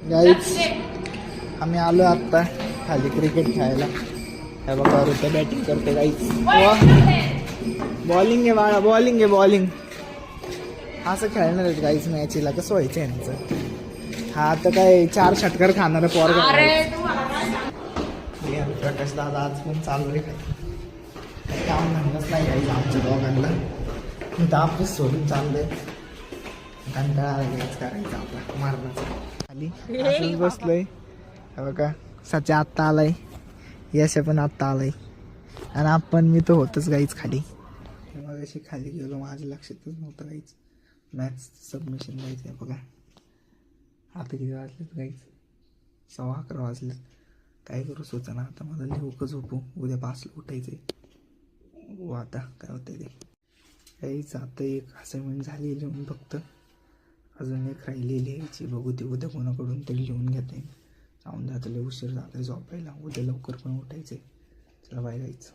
गाईच आम्ही आलो आत्ता खाली क्रिकेट खेळायला. हे बघा ऋतू बॅटिंग करते गाईच. बॉलिंग आहे बाळा, बॉलिंग आहे बॉलिंग. असं खेळणार आहेत गाईच मॅचला. कसं व्हायचं यांचं. हा आता काय 4 षटकार खाणार पोरगा. प्रकाश दादा आज पण चालू आहे काय काम म्हणणंच नाही गाईच आमच्या दोघांना. मी तर आपलीच सोडून चाललंय. कंटाळा आलाच करायचं आपला मारण्याचा. खाली असंच बसलोय. बघा सच्या आत्ता आलाय, यश पण आत्ता आलाय आणि आपण मी तर होतच गाईच खाली. मग अशी खाली गेलो माझ्या लक्षातच नव्हतं गाईच मॅथ्स सबमिशन द्यायचं आहे. बघा आता किती वाजलेत गाईच, 11:15 वाजलेत. काय करू सुचना आता. मला लिहू का झोपू, उद्या 5ला उठायचं आहे. हो आता काय होतं ते काहीच. आता एक असाइनमेंट झाली लिहून, फक्त अजून एक राहिली लिहायची. बघू ते उद्या कोणाकडून तरी लिहून घेते. जाऊन द्या आता, लय उशीर झाला झोपायला. उद्या लवकर पण उठायचं आहे. चला बाय गाईच.